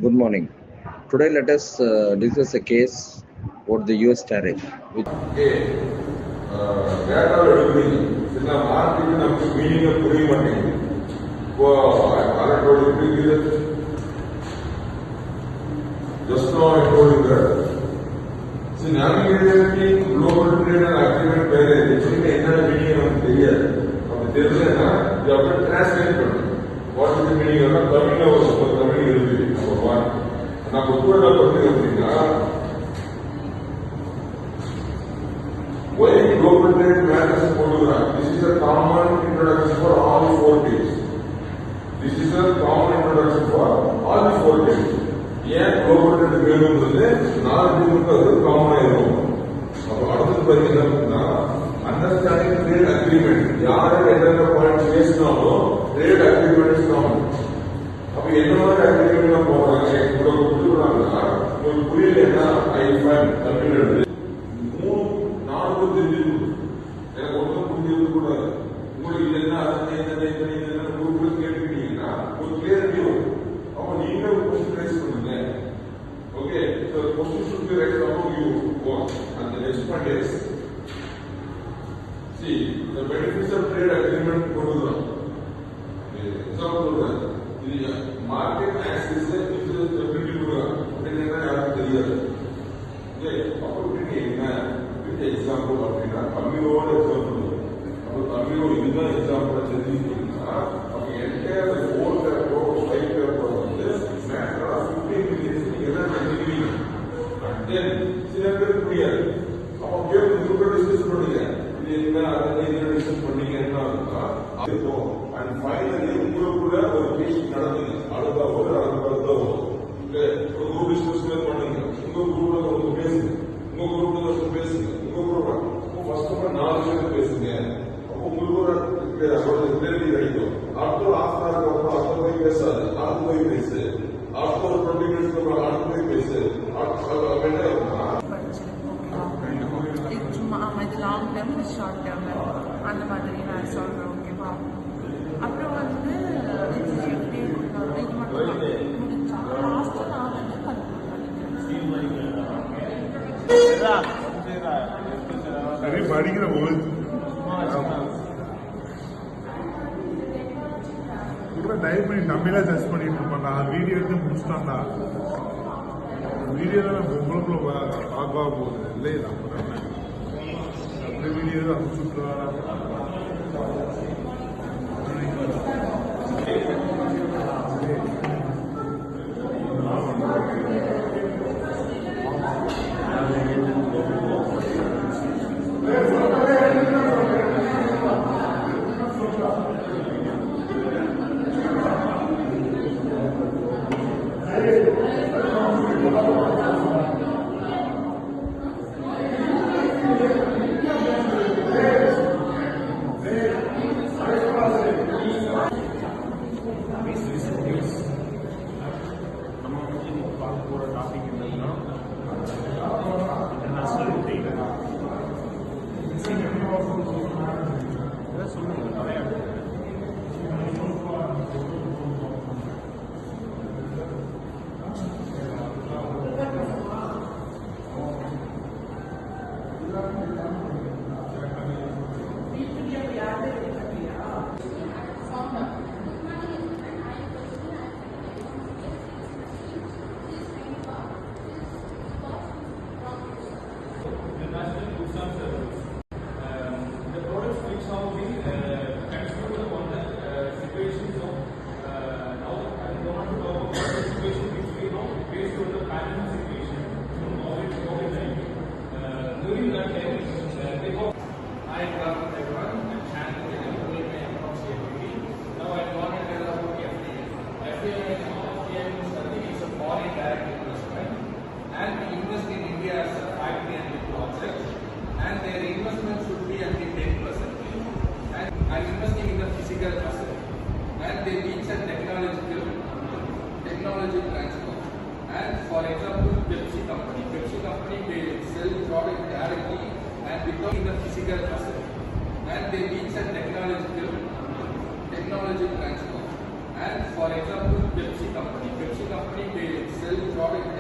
Good morning. Today, let us discuss a case about the US tariff. Just now I told you that. See, navigating global trade and agreement where actually entire meaning of the year of the you have to translate it. What is the meaning of the Tamil is number one. Number two, why global trade matters for this is a common introduction for all four days. This is a common introduction for all the four days. ஏன் global trade வேணும்ன்றது 4 டீமுக்கு அது காமனா இருக்கும். அப்போ அடுத்தது பார்த்தீங்கன்னா understanding trade agreement யாரு என்னென்ன பாயிண்ட்ஸ் பேசினாலும் ட்ரேட் அக்ரிமெண்ட் இஸ் காமன். அப்போ என்ன மாதிரி அக்ரிமெண்ட் போடுறாங்க கூட கொடுத்துருக்காங்கன்னா உங்களுக்கு புரியலன்னா ஐ ஃபைன் தமிழ் எழுது 3-4 தெரிஞ்சிருக்கும். எனக்கு ஒன்றும் புரிஞ்சிருக்க கூடாது. உங்களுக்கு இது என்ன அது என்ன உங்களுக்கு கேட்டுக்கிட்டீங்கன்னா ஒரு கிளியரிட்டி வரும். அப்போ நீங்க கொஸ்டின் ரைஸ் பண்ணுங்க. Okay, so the question should be right above you. And the next point is, see, the benefits of trade agreement go to the example that the market acts as a stability program. Okay, with the example of Tamil example. Tamil is the example of the entire 4-5 matter of 15 minutes. And then, சில பேர் புரியாது. அப்போ கேட்டு discuss பண்ணுங்க. இது என்ன அதை discuss பண்ணீங்க என்ன இருக்கும். அண்ட் ஃபைனலி உங்களுக்குள்ள ஒரு பேச்சு நடந்துங்க. அடுத்த ஒரு குரூப் டிஸ்கஸ் பண்ணுங்க. உங்க குரூப்ல ஒருத்தர் பேசுங்க. உங்க குரூப்ல ஒருத்தர் பேசுங்க. உங்க குரூப்ல ஃபர்ஸ்ட் ஆஃப் 4 பேர் பேசுங்க. அப்போ உங்களுக்கு ஒரு கிளியரிட்டி கிடைக்கும். அடுத்த ஒரு ஆஃப் அன் ஹவர் அடுத்த போய் பேசாது. அடுத்த போய் பேசு. அடுத்த ஒரு 20 மினிட்ஸ் அடுத்த போய் பேசு. இது லாங் டேர்ம் இது ஷார்ட் டேர்ம் அந்த மாதிரி நான் சொல்கிறேன். ஓகேவா? அப்புறம் வந்து இது எப்படி இது மட்டும் முடிஞ்சா லாஸ்ட்டு நான் வந்து படிக்கிற டைப் பண்ணி தமிழா சர்ச் பண்ணிட்டு இருப்பான்டா. வீடியோ எடுத்து முடிச்சுட்டான்டா. வீடியோ தான் உங்களுக்குள்ள பார்க்க போகுது இல்லை நம்ம வீடியோ தான் அனுப்பிச்சுட்டுருவாரா. and investing in the physical asset, and they teach a technology transfer. And for example, Pepsi company they sell product directly and without in the physical asset, and they teach a technology transfer. And for example, Pepsi company they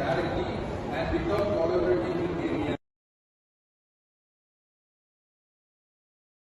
directly and without collaborating